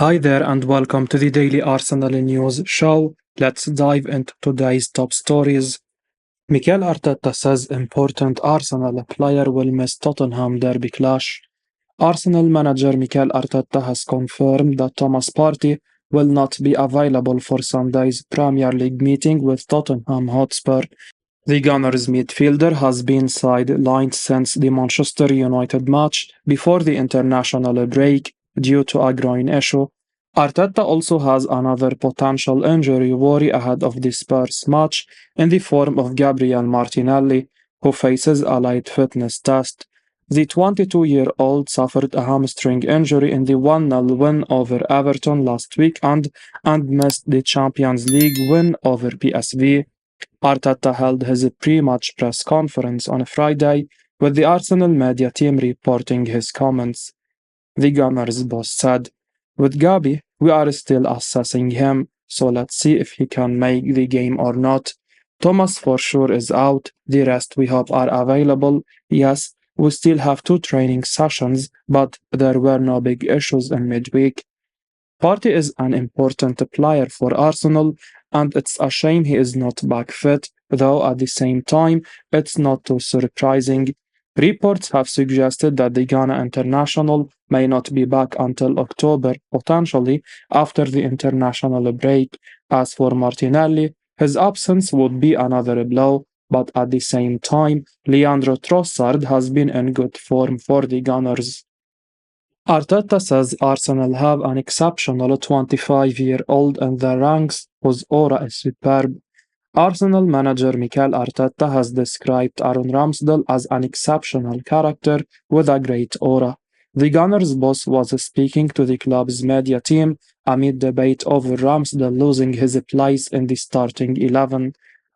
Hi there and welcome to the Daily Arsenal News Show. Let's dive into today's top stories. Mikel Arteta says important Arsenal player will miss Tottenham Derby clash. Arsenal manager Mikel Arteta has confirmed that Thomas Partey will not be available for Sunday's Premier League meeting with Tottenham Hotspur. The Gunners midfielder has been sidelined since the Manchester United match before the international break due to a groin issue. Arteta also has another potential injury worry ahead of the Spurs match in the form of Gabriel Martinelli, who faces a light fitness test. The 22-year-old suffered a hamstring injury in the 1-0 win over Everton last weekend and missed the Champions League win over PSV. Arteta held his pre-match press conference on Friday, with the Arsenal media team reporting his comments. The Gunners boss said, "With Gabi, we are still assessing him, so let's see if he can make the game or not. Thomas for sure is out, the rest we hope are available. Yes, we still have 2 training sessions, but there were no big issues in midweek. Partey is an important player for Arsenal, and it's a shame he is not back fit, though at the same time, it's not too surprising. Reports have suggested that the Ghana international may not be back until October, potentially after the international break. As for Martinelli, his absence would be another blow, but at the same time, Leandro Trossard has been in good form for the Gunners. Arteta says Arsenal have an exceptional 25-year-old in their ranks whose aura is superb. Arsenal manager Mikel Arteta has described Aaron Ramsdale as an exceptional character with a great aura. The Gunners boss was speaking to the club's media team amid debate over Ramsdale losing his place in the starting 11.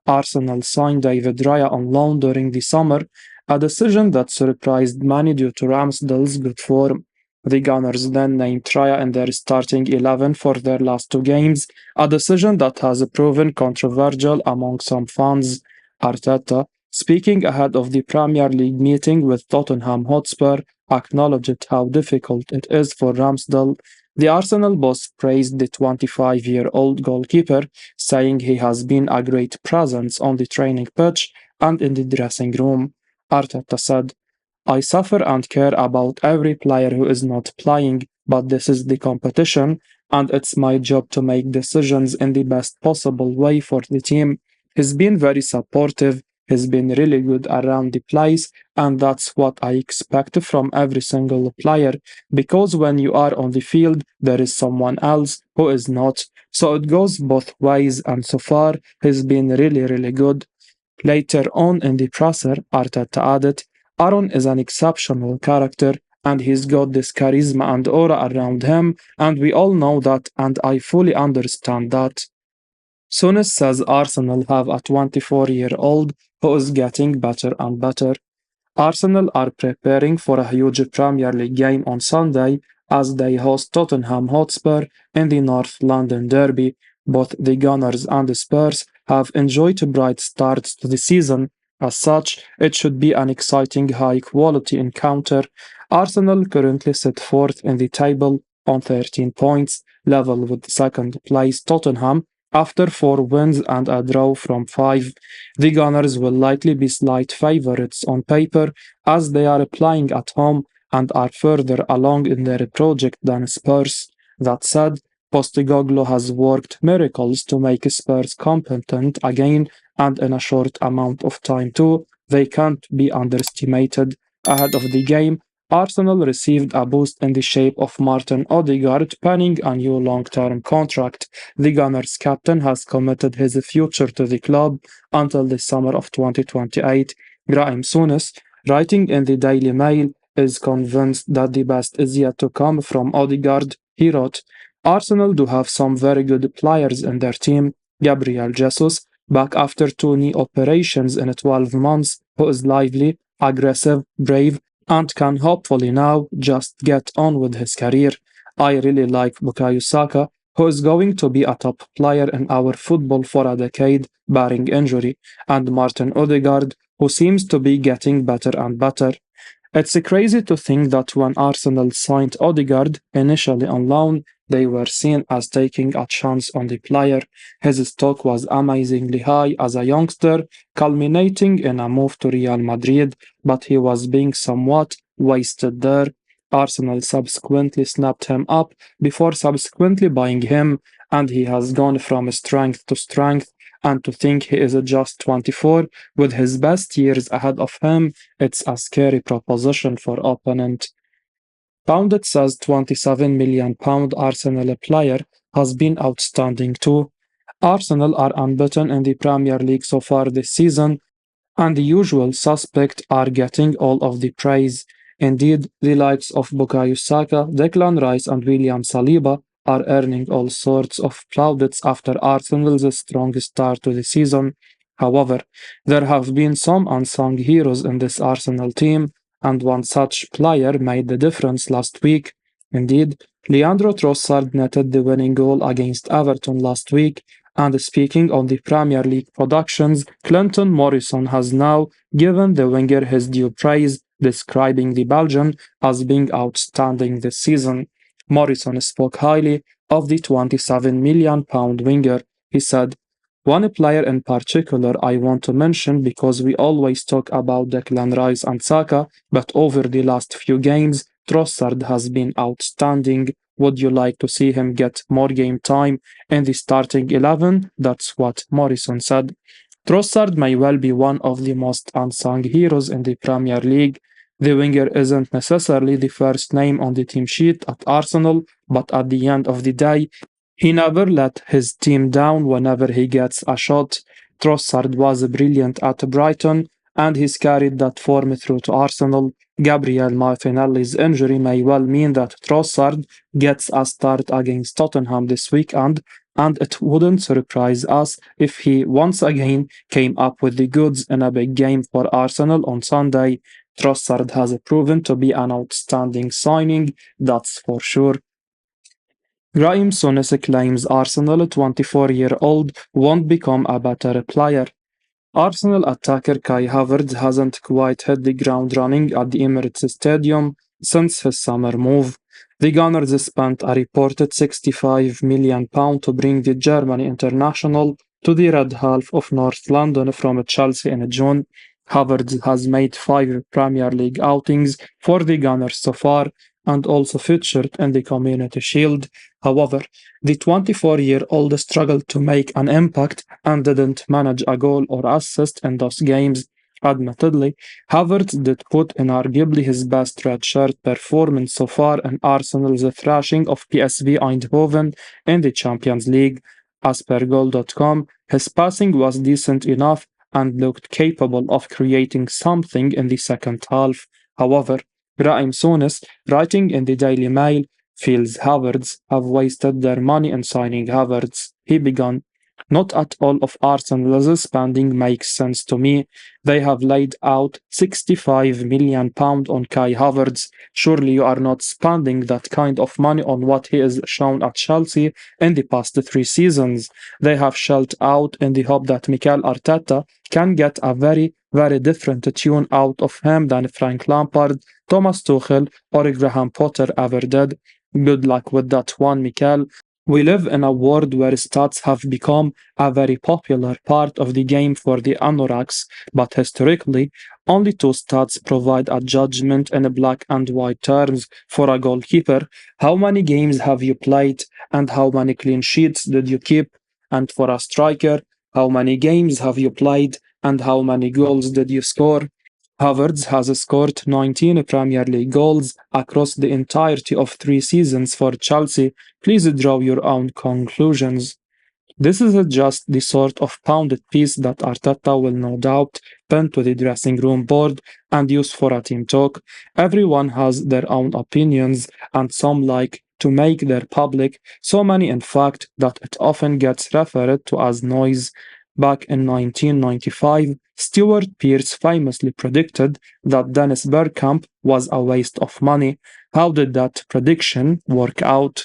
Arsenal signed David Raya on loan during the summer, a decision that surprised many due to Ramsdale's good form. The Gunners then named Raya in their starting 11 for their last 2 games, a decision that has proven controversial among some fans. Arteta, speaking ahead of the Premier League meeting with Tottenham Hotspur, acknowledged how difficult it is for Ramsdale. The Arsenal boss praised the 25-year-old goalkeeper, saying he has been a great presence on the training pitch and in the dressing room. Arteta said, "I suffer and care about every player who is not playing, but this is the competition, and it's my job to make decisions in the best possible way for the team. He's been very supportive, he's been really good around the place, and that's what I expect from every single player, because when you are on the field, there is someone else who is not. So it goes both ways, and so far, he's been really, really good." Later on in the presser, Arteta added, "Aaron is an exceptional character, and he's got this charisma and aura around him, and we all know that, and I fully understand that." Souness says Arsenal have a 24-year-old who is getting better and better. Arsenal are preparing for a huge Premier League game on Sunday as they host Tottenham Hotspur in the North London Derby. Both the Gunners and the Spurs have enjoyed bright starts to the season. As such, it should be an exciting high-quality encounter. Arsenal currently sit fourth in the table on 13 points, level with second-place Tottenham after 4 wins and a draw from 5. The Gunners will likely be slight favourites on paper as they are playing at home and are further along in their project than Spurs. That said, Postecoglou has worked miracles to make Spurs competent again, and in a short amount of time too. They can't be underestimated. Ahead of the game, Arsenal received a boost in the shape of Martin Odegaard penning a new long-term contract. The Gunners captain has committed his future to the club until the summer of 2028. Graham Souness, writing in the Daily Mail, is convinced that the best is yet to come from Odegaard. He wrote, "Arsenal do have some very good players in their team. Gabriel Jesus, back after 2 knee operations in 12 months, who is lively, aggressive, brave, and can hopefully now just get on with his career. I really like Bukayo Saka, who is going to be a top player in our football for a decade, barring injury, and Martin Odegaard, who seems to be getting better and better." It's crazy to think that when Arsenal signed Odegaard, initially on loan, they were seen as taking a chance on the player. His stock was amazingly high as a youngster, culminating in a move to Real Madrid, but he was being somewhat wasted there. Arsenal subsequently snapped him up before subsequently buying him, and he has gone from strength to strength. And to think he is just 24 with his best years ahead of him, it's a scary proposition for opponent. Pundit says £27 million Arsenal player has been outstanding too. Arsenal are unbeaten in the Premier League so far this season, and the usual suspects are getting all of the praise. Indeed, the likes of Bukayo Saka, Declan Rice, and William Saliba are earning all sorts of plaudits after Arsenal's strong start to the season. However, there have been some unsung heroes in this Arsenal team, and one such player made the difference last week. Indeed, Leandro Trossard netted the winning goal against Everton last week, and speaking on the Premier League productions, Clinton Morrison has now given the winger his due praise, describing the Belgian as being outstanding this season. Morrison spoke highly of the £27 million winger. He said, "One player in particular I want to mention because we always talk about Declan Rice and Saka, but over the last few games, Trossard has been outstanding. Would you like to see him get more game time in the starting 11?" That's what Morrison said. Trossard may well be one of the most unsung heroes in the Premier League. The winger isn't necessarily the first name on the team sheet at Arsenal, but at the end of the day, he never let his team down whenever he gets a shot. Trossard was brilliant at Brighton, and he's carried that form through to Arsenal. Gabriel Martinelli's injury may well mean that Trossard gets a start against Tottenham this weekend, and it wouldn't surprise us if he once again came up with the goods in a big game for Arsenal on Sunday. Trossard has proven to be an outstanding signing, that's for sure. Graham Souness claims Arsenal 24-year-old won't become a better player. Arsenal attacker Kai Havertz hasn't quite hit the ground running at the Emirates Stadium since his summer move. The Gunners spent a reported £65 million to bring the German international to the red half of North London from Chelsea in June. Havertz has made 5 Premier League outings for the Gunners so far and also featured in the Community Shield. However, the 24-year-old struggled to make an impact and didn't manage a goal or assist in those games. Admittedly, Havertz did put in arguably his best red shirt performance so far in Arsenal's thrashing of PSV Eindhoven in the Champions League. As per Goal.com, his passing was decent enough and looked capable of creating something in the second half. However, Raheem Souness, writing in the Daily Mail, feels Havertz have wasted their money in signing Havertz. He began, "Not at all of Arsenal's spending makes sense to me. They have laid out £65 million on Kai Havertz. Surely you are not spending that kind of money on what he has shown at Chelsea in the past 3 seasons. They have shelled out in the hope that Mikel Arteta can get a very, very different tune out of him than Frank Lampard, Thomas Tuchel, or Graham Potter ever did. Good luck with that one, Mikel. We live in a world where stats have become a very popular part of the game for the anoraks, but historically, only two stats provide a judgment in black and white terms. For a goalkeeper, how many games have you played and how many clean sheets did you keep? And for a striker, how many games have you played and how many goals did you score? Havertz has scored 19 Premier League goals across the entirety of 3 seasons for Chelsea. Please draw your own conclusions. This is just the sort of pounded piece that Arteta will no doubt pin to the dressing room board and use for a team talk. Everyone has their own opinions, and some like to make their public, so many in fact that it often gets referred to as noise. Back in 1995, Stuart Pearce famously predicted that Dennis Bergkamp was a waste of money. How did that prediction work out?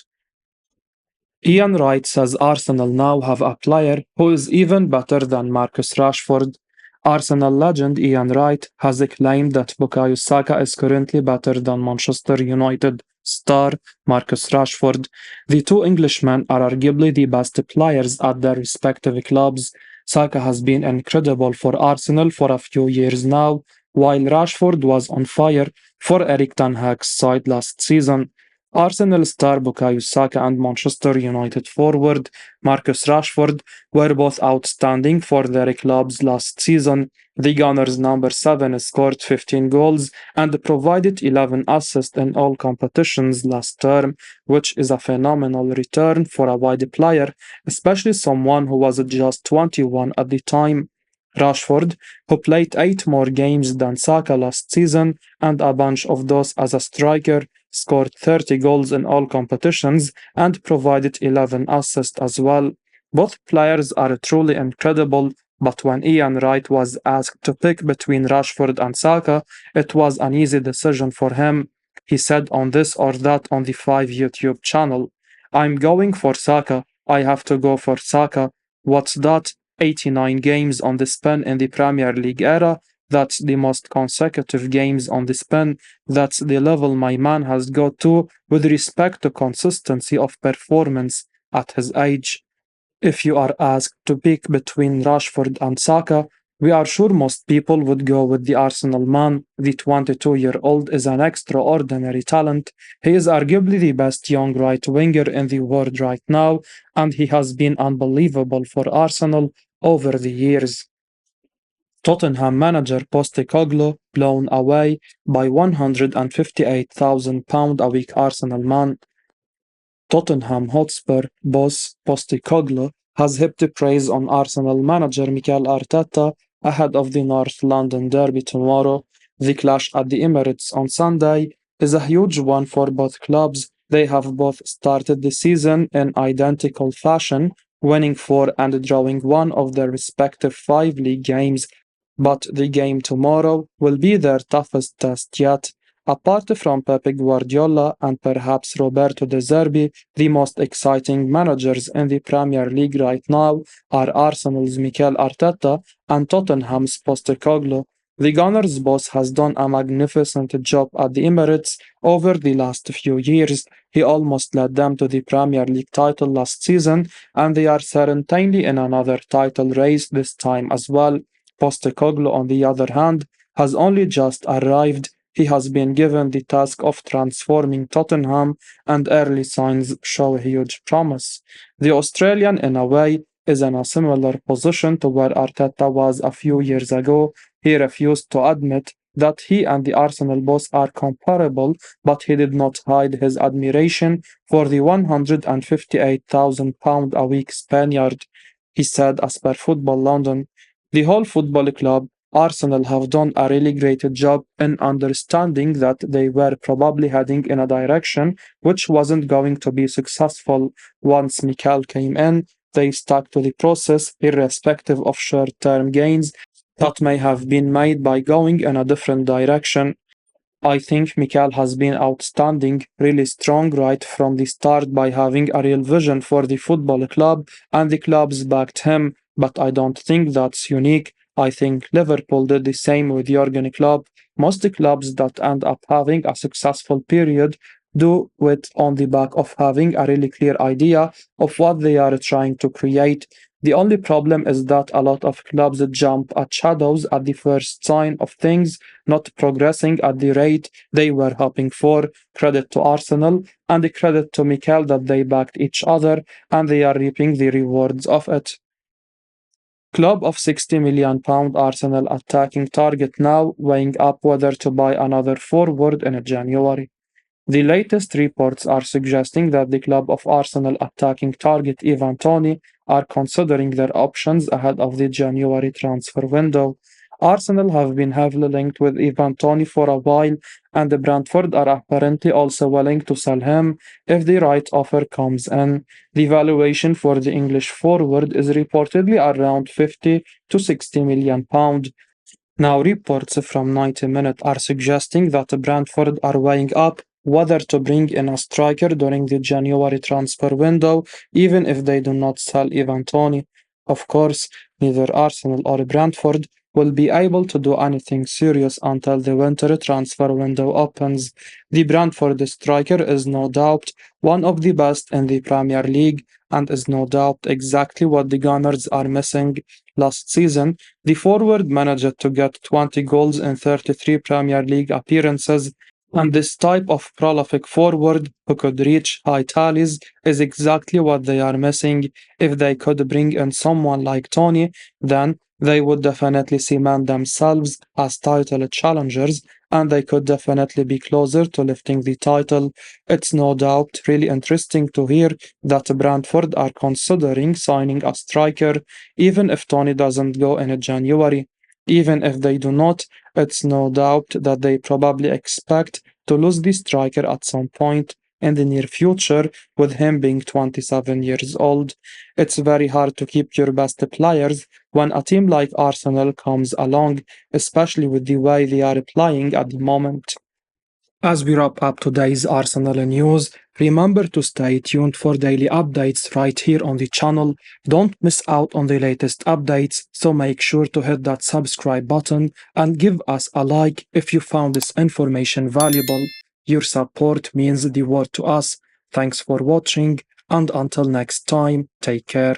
Ian Wright says Arsenal now have a player who is even better than Marcus Rashford. Arsenal legend Ian Wright has claimed that Bukayo Saka is currently better than Manchester United star Marcus Rashford. The two Englishmen are arguably the best players at their respective clubs. Saka has been incredible for Arsenal for a few years now, while Rashford was on fire for Eric Ten Hag's side last season. Arsenal star Bukayo Saka and Manchester United forward Marcus Rashford were both outstanding for their clubs last season. The Gunners' number 7 scored 15 goals and provided 11 assists in all competitions last term, which is a phenomenal return for a wide player, especially someone who was just 21 at the time. Rashford, who played 8 more games than Saka last season and a bunch of those as a striker, scored 30 goals in all competitions and provided 11 assists as well. Both players are truly incredible, but when Ian Wright was asked to pick between Rashford and Saka, it was an easy decision for him. He said on this or that on the 5 YouTube channel, I'm going for Saka. I have to go for Saka. What's that? 89 games on the spin in the Premier League era. That's the most consecutive games on the spin. That's the level my man has got to with respect to consistency of performance at his age. If you are asked to pick between Rashford and Saka, we are sure most people would go with the Arsenal man. The 22-year-old is an extraordinary talent. He is arguably the best young right winger in the world right now, and he has been unbelievable for Arsenal over the years. Tottenham manager Postecoglou blown away by £158,000 a week Arsenal man. Tottenham Hotspur boss Postecoglou has heaped praise on Arsenal manager Mikel Arteta ahead of the North London Derby tomorrow. The clash at the Emirates on Sunday is a huge one for both clubs. They have both started the season in identical fashion, winning 4 and drawing 1 of their respective 5 league games. But the game tomorrow will be their toughest test yet. Apart from Pep Guardiola and perhaps Roberto De Zerbi, the most exciting managers in the Premier League right now are Arsenal's Mikel Arteta and Tottenham's Postecoglou. The Gunners' boss has done a magnificent job at the Emirates over the last few years. He almost led them to the Premier League title last season, and they are certainly in another title race this time as well. Postecoglou, on the other hand, has only just arrived. He has been given the task of transforming Tottenham, and early signs show huge promise. The Australian, in a way, is in a similar position to where Arteta was a few years ago. He refused to admit that he and the Arsenal boss are comparable, but he did not hide his admiration for the £158,000 a week Spaniard. He said, as per Football London, the whole football club, Arsenal, have done a really great job in understanding that they were probably heading in a direction which wasn't going to be successful. Once Mikel came in, they stuck to the process, irrespective of short term gains that may have been made by going in a different direction. I think Mikel has been outstanding, really strong right from the start by having a real vision for the football club, and the clubs backed him. But I don't think that's unique. I think Liverpool did the same with Jurgen Klopp. Most clubs that end up having a successful period do it on the back of having a really clear idea of what they are trying to create. The only problem is that a lot of clubs jump at shadows at the first sign of things not progressing at the rate they were hoping for. Credit to Arsenal and credit to Mikel that they backed each other and they are reaping the rewards of it. Club of £60 million Arsenal attacking target now weighing up whether to buy another forward in January. The latest reports are suggesting that the club of Arsenal attacking target Ivan Toney are considering their options ahead of the January transfer window. Arsenal have been heavily linked with Ivan Toney for a while, and the Brentford are apparently also willing to sell him if the right offer comes in. The valuation for the English forward is reportedly around 50 to £60 million. Now, reports from 90 Minute are suggesting that Brentford are weighing up whether to bring in a striker during the January transfer window, even if they do not sell Ivan Toney. Of course, neither Arsenal or Brentford will be able to do anything serious until the winter transfer window opens. The Brentford striker is no doubt one of the best in the Premier League and is no doubt exactly what the Gunners are missing. Last season, the forward managed to get 20 goals in 33 Premier League appearances, and this type of prolific forward who could reach high tallies is exactly what they are missing. If they could bring in someone like Tony, then they would definitely cement themselves as title challengers and they could definitely be closer to lifting the title. It's no doubt really interesting to hear that Brentford are considering signing a striker, even if Tony doesn't go in January. Even if they do not, it's no doubt that they probably expect to lose the striker at some point in the near future, with him being 27 years old. It's very hard to keep your best players when a team like Arsenal comes along, especially with the way they are playing at the moment. As we wrap up today's Arsenal news, remember to stay tuned for daily updates right here on the channel. Don't miss out on the latest updates, so make sure to hit that subscribe button and give us a like if you found this information valuable. Your support means the world to us. Thanks for watching, and until next time, take care.